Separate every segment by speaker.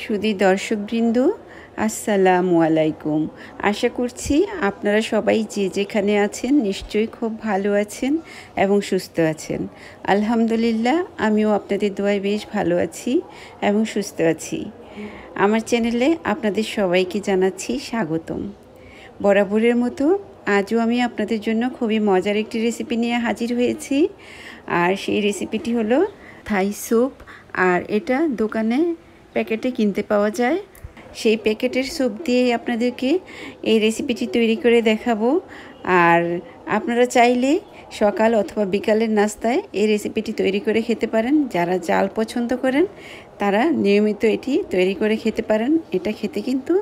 Speaker 1: সুধী দর্শকবৃন্দ, আসসালামু আলাইকুম। আশা করছি আপনারা সবাই যে যেখানে আছেন নিশ্চয়ই খুব ভালো আছেন এবং সুস্থ আছেন। আলহামদুলিল্লাহ, আমিও আপনাদের দোয়ায় বেশ ভালো আছি এবং সুস্থ আছি। আমার চ্যানেলে আপনাদের সবাইকে জানাচ্ছি স্বাগতম। বরাবরের মতো আজও আমি আপনাদের জন্য খুবই মজার একটি রেসিপি নিয়ে হাজির হয়েছি। আর সেই রেসিপিটি হলো থাই স্যুপ। আর এটা দোকানে প্যাকেটে কিনতে পাওয়া যায়। সেই প্যাকেটের স্যুপ দিয়েই আপনাদেরকে এই রেসিপিটি তৈরি করে দেখাবো। আর আপনারা চাইলে সকাল অথবা বিকালের নাস্তায় এই রেসিপিটি তৈরি করে খেতে পারেন। যারা জাল পছন্দ করেন তারা নিয়মিত এটি তৈরি করে খেতে পারেন। এটা খেতে কিন্তু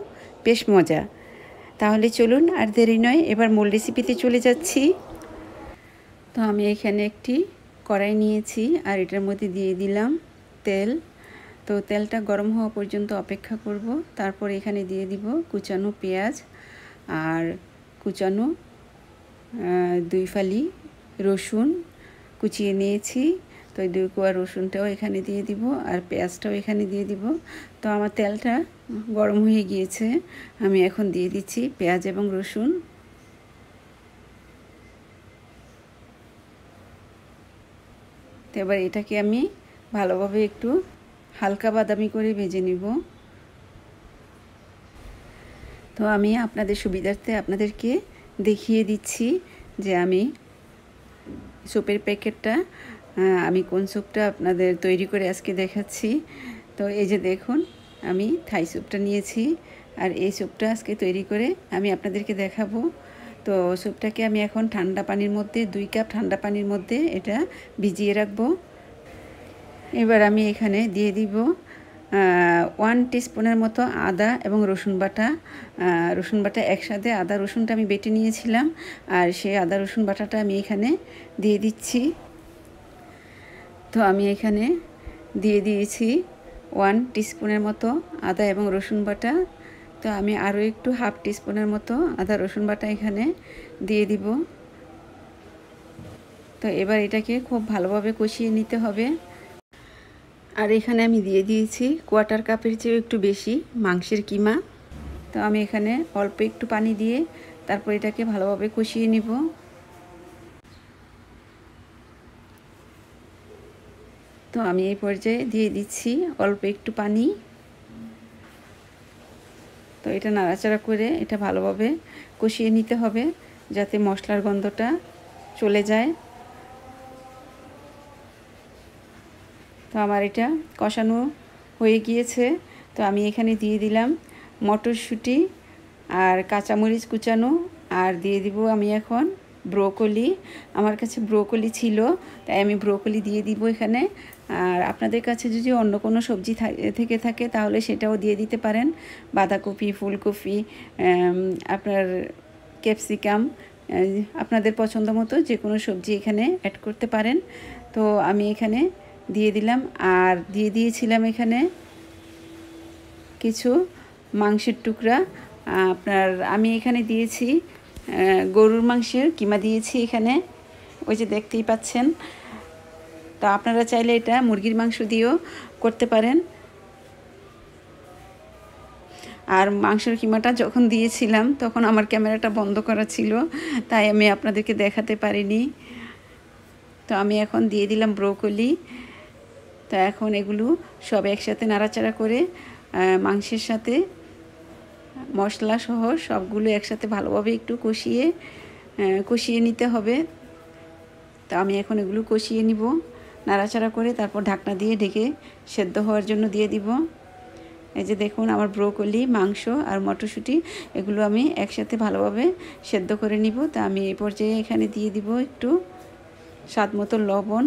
Speaker 1: বেশ মজা। তাহলে চলুন আর দেরি নয়, এবার মূল রেসিপিতে চলে যাচ্ছি। তো আমি এখানে একটি কড়াই নিয়েছি আর এটার মধ্যে দিয়ে দিলাম তেল। তো তেলটা গরম হওয়া পর্যন্ত অপেক্ষা করব। তারপর এখানে দিয়ে দিব কুচানো পেঁয়াজ আর কুচানো 2 ফালি রসুন কুচিয়ে নিয়েছি। তো এই 2 কোয়া রসুনটাও এখানে দিয়ে দিব আর পেঁয়াজটাও এখানে দিয়ে দিব। তো আমার তেলটা গরম হয়ে গিয়েছে, আমি এখন দিয়ে দিচ্ছি পেঁয়াজ এবং রসুন। তো এবার এটাকে আমি ভালোভাবে একটু হালকা বাদামি করে ভেজে নিব। তো আমি আপনাদের সুবিধার্থে আপনাদেরকে দেখিয়ে দিচ্ছি যে আমি স্যুপের প্যাকেটটা আমি কোন স্যুপটা আপনাদের তৈরি করে আজকে দেখাচ্ছি। তো এই যে দেখুন, আমি থাই স্যুপটা নিয়েছি আর এই স্যুপটা আজকে তৈরি করে আমি আপনাদেরকে দেখাবো। তো স্যুপটাকে আমি এখন ঠান্ডা পানির মধ্যে 2 কাপ ঠান্ডা পানির মধ্যে এটা ভিজিয়ে রাখবো। এবার আমি এখানে দিয়ে দিব 1 টিস্পুনের মতো আদা এবং রসুন বাটা একসাথে আদা রসুনটা আমি বেটে নিয়েছিলাম আর সেই আদা রসুন বাটাটা আমি এখানে দিয়ে দিচ্ছি। তো আমি এখানে দিয়ে দিয়েছি 1 টিস্পুনের মতো আদা এবং রসুন বাটা। তো আমি আরও একটু 1/2 টিস্পুনের মতো আদা রসুন বাটা এখানে দিয়ে দিব। তো এবার এটাকে খুব ভালোভাবে কষিয়ে নিতে হবে। আর এখানে আমি দিয়ে দিয়েছি 1/4 কাপের চেয়েও একটু বেশি মাংসের কিমা। তো আমি এখানে অল্প একটু পানি দিয়ে তারপর এটাকে ভালোভাবে কষিয়ে নিব। তো আমি এই পর্যায়ে দিয়ে দিচ্ছি অল্প একটু পানি। তো এটা নাড়াচাড়া করে এটা ভালোভাবে কষিয়ে নিতে হবে যাতে মশলার গন্ধটা চলে যায়। তো আমার এটা কষানো হয়ে গিয়েছে। তো আমি এখানে দিয়ে দিলাম মটরশুঁটি আর কাঁচামরিচ কুচানো আর দিয়ে দিব আমি এখন ব্রোকলি। আমার কাছে ব্রোকলি ছিল তাই আমি ব্রোকলি দিয়ে দিব এখানে। আর আপনাদের কাছে যদি অন্য কোনো সবজি থেকে থাকে তাহলে সেটাও দিয়ে দিতে পারেন। বাঁধাকপি, ফুলকপি, আপনার ক্যাপসিকাম, আপনাদের পছন্দ মতো যে কোনো সবজি এখানে অ্যাড করতে পারেন। তো আমি এখানে দিয়ে দিলাম আর দিয়ে দিয়েছিলাম এখানে কিছু মাংসের টুকরা। আমি এখানে দিয়েছি গরুর মাংসের কিমা দিয়েছি এখানে, ওই যে দেখতেই পাচ্ছেন। তো আপনারা চাইলে এটা মুরগির মাংস দিয়েও করতে পারেন। আর মাংসের কিমাটা যখন দিয়েছিলাম তখন আমার ক্যামেরাটা বন্ধ করা ছিল, তাই আমি আপনাদেরকে দেখাতে পারিনি। তো আমি এখন দিয়ে দিলাম ব্রোকলি। তো এখন এগুলো সব একসাথে নাড়াচাড়া করে মাংসের সাথে মশলা সহ সবগুলো একসাথে ভালোভাবে একটু কষিয়ে নিতে হবে। তো আমি এখন এগুলো কষিয়ে নিব নাড়াচাড়া করে, তারপর ঢাকনা দিয়ে ঢেকে সেদ্ধ হওয়ার জন্য দিয়ে দিব। এই যে দেখুন, আমার ব্রোকলি, মাংস আর মটরশুঁটি এগুলো আমি একসাথে ভালোভাবে সেদ্ধ করে নিব। তা আমি এই পর্যায়ে এখানে দিয়ে দিব একটু স্বাদ মতো লবণ।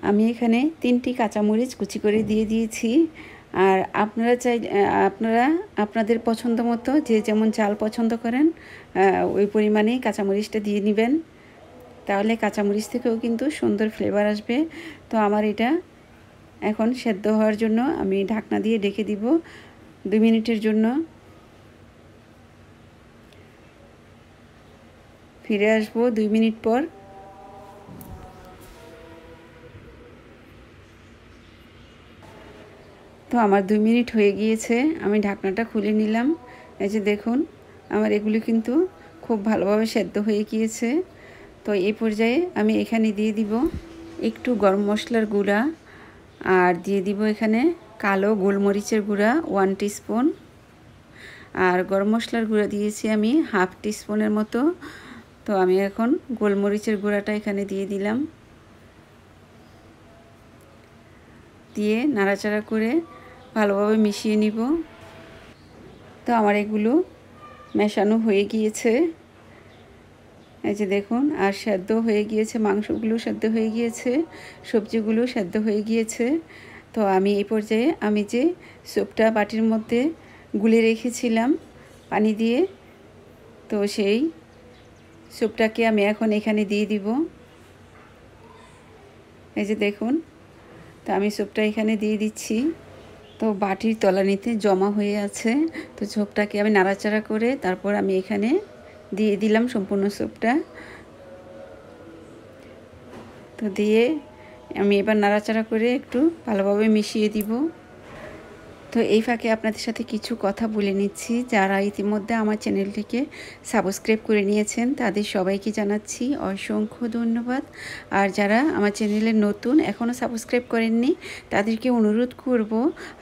Speaker 1: আমি এখানে 3টি কাঁচামরিচ কুচি করে দিয়ে দিয়েছি। আর আপনারা আপনাদের পছন্দ মতো যে যেমন ঝাল পছন্দ করেন ওই পরিমাণেই কাঁচামরিচটা দিয়ে নেবেন, তাহলে কাঁচামরিচ থেকেও কিন্তু সুন্দর ফ্লেভার আসবে। তো আমার এটা এখন সেদ্ধ হওয়ার জন্য আমি ঢাকনা দিয়ে ঢেকে দিব 2 মিনিটের জন্য। ফিরে আসবো 2 মিনিট পর। তো আমার 2 মিনিট হয়ে গিয়েছে, আমি ঢাকনাটা খুলে নিলাম। এই যে দেখুন আমার এগুলো কিন্তু খুব ভালোভাবে সেদ্ধ হয়ে গিয়েছে। তো এই পর্যায়ে আমি এখানে দিয়ে দিব একটু গরম মশলার গুঁড়া, আর দিয়ে দিব এখানে কালো গোলমরিচের গুঁড়া 1 টিস্পুন, আর গরম মশলার গুঁড়া দিয়েছি আমি হাফ টিস্পুনের মতো। তো আমি এখন গোলমরিচের গুঁড়াটা এখানে দিয়ে দিলাম, দিয়ে নাড়াচাড়া করে ভালোভাবে মিশিয়ে নিব। তো আমার এগুলো মেশানো হয়ে গিয়েছে, এই যে দেখুন, আর সেদ্ধ হয়ে গিয়েছে, মাংসগুলো সেদ্ধ হয়ে গিয়েছে, সবজিগুলো সেদ্ধ হয়ে গিয়েছে। তো আমি এই পর্যায়ে আমি যে স্যুপটা বাটির মধ্যে গুলে রেখেছিলাম পানি দিয়ে, তো সেই স্যুপটাকে আমি এখন এখানে দিয়ে দিব। এই যে দেখুন, তো আমি স্যুপটা এখানে দিয়ে দিচ্ছি। তো বাটির তলানিতে জমা হয়ে আছে, তো স্যুপটাকে আমি নাড়াচাড়া করে তারপর আমি এখানে দিয়ে দিলাম সম্পূর্ণ স্যুপটা। তো দিয়ে আমি এবার নাড়াচাড়া করে একটু ভালোভাবে মিশিয়ে দিব। তো এই ফাঁকে আপনাদের সাথে কিছু কথা বলে নিচ্ছি। যারা ইতিমধ্যে আমার চ্যানেলটিকে সাবস্ক্রাইব করে নিয়েছেন তাদের সবাইকে জানাচ্ছি অসংখ্য ধন্যবাদ। আর যারা আমার চ্যানেলে নতুন এখনও সাবস্ক্রাইব করেননি তাদেরকে অনুরোধ করব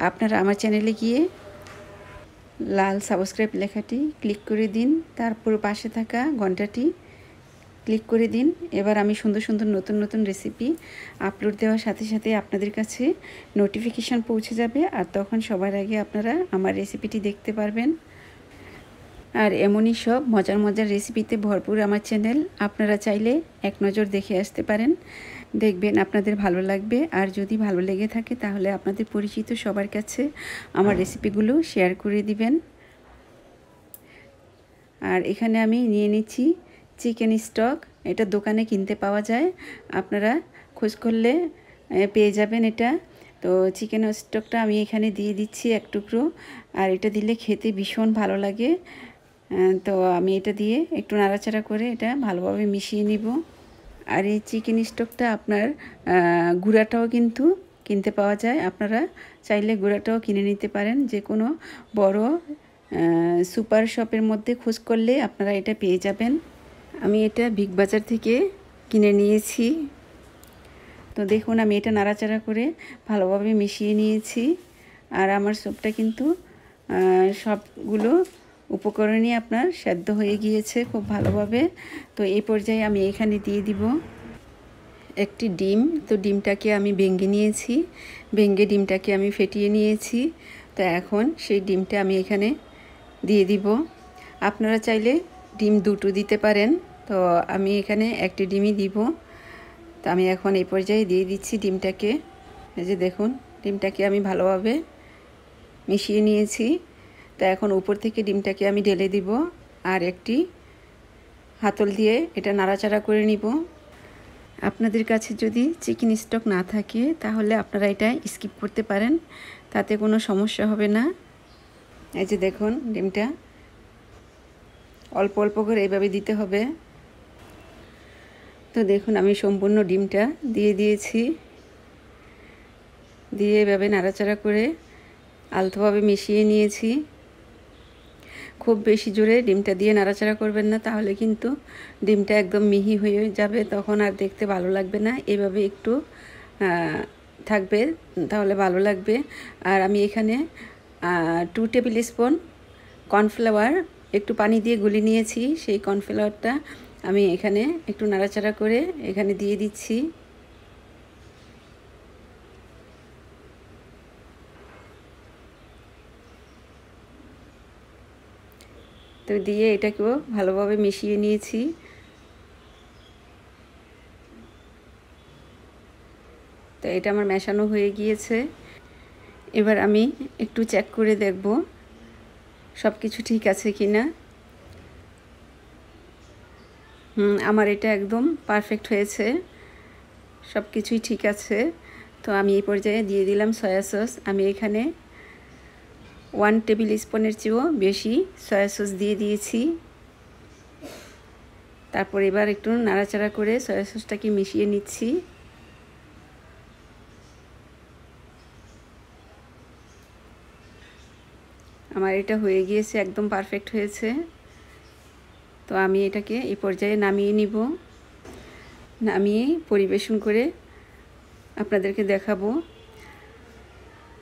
Speaker 1: আপনারা আমার চ্যানেলে গিয়ে লাল সাবস্ক্রাইব লেখাটি ক্লিক করে দিন, তারপর পাশে থাকা ঘন্টাটি ক্লিক করে দিন। এবার আমি সুন্দর সুন্দর নতুন নতুন রেসিপি আপলোড দেওয়ার সাথে সাথে আপনাদের কাছে নোটিফিকেশান পৌঁছে যাবে, আর তখন সবার আগে আপনারা আমার রেসিপিটি দেখতে পারবেন। আর এমনই সব মজার মজার রেসিপিতে ভরপুর আমার চ্যানেল, আপনারা চাইলে এক নজর দেখে আসতে পারেন, দেখবেন আপনাদের ভালো লাগবে। আর যদি ভালো লেগে থাকে তাহলে আপনাদের পরিচিত সবার কাছে আমার রেসিপিগুলো শেয়ার করে দিবেন। আর এখানে আমি নিয়ে নিচ্ছি চিকেন স্টক, এটা দোকানে কিনতে পাওয়া যায়, আপনারা খোঁজ করলে পেয়ে যাবেন এটা। তো চিকেন স্টকটা আমি এখানে দিয়ে দিচ্ছি এক টুকরো, আর এটা দিলে খেতে ভীষণ ভালো লাগে। তো আমি এটা দিয়ে একটু নাড়াচাড়া করে এটা ভালোভাবে মিশিয়ে নিব। আর এই চিকেন স্টকটা আপনার গুঁড়াটাও কিন্তু কিনতে পাওয়া যায়, আপনারা চাইলে গুঁড়াটাও কিনে নিতে পারেন। যে কোনো বড় সুপার শপের মধ্যে খোঁজ করলে আপনারা এটা পেয়ে যাবেন। আমি এটা বিগ বাজার থেকে কিনে নিয়েছি। তো দেখুন আমি এটা নাড়াচাড়া করে ভালোভাবে মিশিয়ে নিয়েছি, আর আমার স্যুপটা কিন্তু সবগুলো উপকরণই আপনার সেদ্ধ হয়ে গিয়েছে খুব ভালোভাবে। তো এই পর্যায়ে আমি এখানে দিয়ে দিব একটি ডিম। তো ডিমটাকে আমি ভেঙে নিয়েছি, ভেঙে ডিমটাকে আমি ফেটিয়ে নিয়েছি। তো এখন সেই ডিমটা আমি এখানে দিয়ে দিব। আপনারা চাইলে ডিম দুটো দিতে পারেন, তো আমি এখানে একটি ডিমই দিব। তো আমি এখন এই পর্যায়ে দিয়ে দিচ্ছি ডিমটাকে। এই যে দেখুন ডিমটাকে আমি ভালোভাবে মিশিয়ে নিয়েছি। তো এখন উপর থেকে ডিমটাকে আমি ঢেলে দিব, আর একটি হাতল দিয়ে এটা নাড়াচাড়া করে নিব। আপনাদের কাছে যদি চিকেন স্টক না থাকে তাহলে আপনারা এটা স্কিপ করতে পারেন, তাতে কোনো সমস্যা হবে না। এই যে দেখুন ডিমটা অল্প অল্প করে এইভাবে দিতে হবে। তো দেখুন আমি সম্পূর্ণ ডিমটা দিয়ে দিয়েছি, দিয়ে এভাবে নাড়াচাড়া করে আলতোভাবে মিশিয়ে নিয়েছি। খুব বেশি জোরে ডিমটা দিয়ে নাড়াচাড়া করবেন না, তাহলে কিন্তু ডিমটা একদম মিহি হয়ে যাবে, তখন আর দেখতে ভালো লাগবে না। এভাবে একটু থাকবে তাহলে ভালো লাগবে। আর আমি এখানে 2 টেবিল স্পুন কর্নফ্লাওয়ার একটু পানি দিয়ে গুলে নিয়েছি, সেই কর্নফ্লাওয়ারটা আমি এখানে একটু নাড়াচাড়া করে এখানে দিয়ে দিচ্ছি। তো দিয়ে এটাকেও ভালোভাবে মিশিয়ে নিয়েছি। তো এটা আমার মেশানো হয়ে গিয়েছে। এবার আমি একটু চেক করে দেখব সব কিছু ঠিক আছে কি না। আমার এটা একদম পারফেক্ট হয়েছে, সব কিছুই ঠিক আছে। তো আমি এই পর্যায়ে দিয়ে দিলাম সয়া সস। আমি এখানে 1 টেবিল স্পুনের চেয়েও বেশি সয়া সস দিয়ে দিয়েছি। তারপর এবার একটু নাড়াচাড়া করে সয়া সসটাকে মিশিয়ে নিচ্ছি। আমার এটা হয়ে গিয়েছে, একদম পারফেক্ট হয়েছে। তো আমি এটাকে এই পর্যায়ে নামিয়ে নিব। নামিয়ে পরিবেশন করে আপনাদেরকে দেখাবো।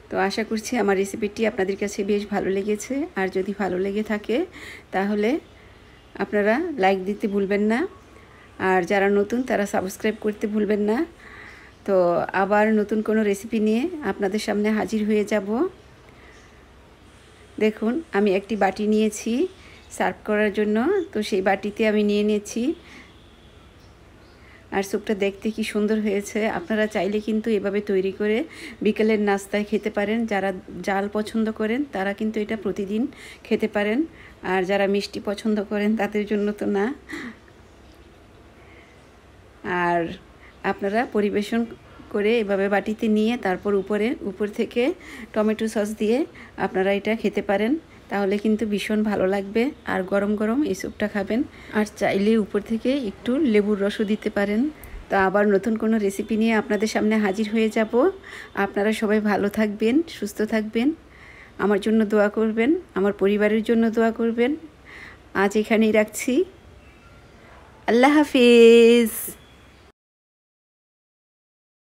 Speaker 1: তো আশা করছি আমার রেসিপিটি আপনাদের কাছে বেশ ভালো লেগেছে। আর যদি ভালো লেগে থাকে তাহলে আপনারা লাইক দিতে ভুলবেন না, আর যারা নতুন তারা সাবস্ক্রাইব করতে ভুলবেন না। তো আবার নতুন কোনো রেসিপি নিয়ে আপনাদের সামনে হাজির হয়ে যাব। দেখুন আমি একটি বাটি নিয়েছি সার্ভ করার জন্য। তো সেই বাটিতে আমি নিয়ে নিয়েছি, আর স্যুপটা দেখতে কি সুন্দর হয়েছে। আপনারা চাইলে কিন্তু এভাবে তৈরি করে বিকেলের নাস্তায় খেতে পারেন। যারা জাল পছন্দ করেন তারা কিন্তু এটা প্রতিদিন খেতে পারেন, আর যারা মিষ্টি পছন্দ করেন তাদের জন্য তো না। আর আপনারা পরিবেশন করে এভাবে বাটিতে নিয়ে তারপর উপর থেকে টমেটো সস দিয়ে আপনারা এটা খেতে পারেন, তাহলে কিন্তু ভীষণ ভালো লাগবে। আর গরম গরম এই স্যুপটা খাবেন, আর চাইলে উপর থেকে একটু লেবুর রসও দিতে পারেন। তো আবার নতুন কোনো রেসিপি নিয়ে আপনাদের সামনে হাজির হয়ে যাব। আপনারা সবাই ভালো থাকবেন, সুস্থ থাকবেন, আমার জন্য দোয়া করবেন, আমার পরিবারের জন্য দোয়া করবেন। আজ এখানেই রাখছি। আল্লাহ হাফিজ।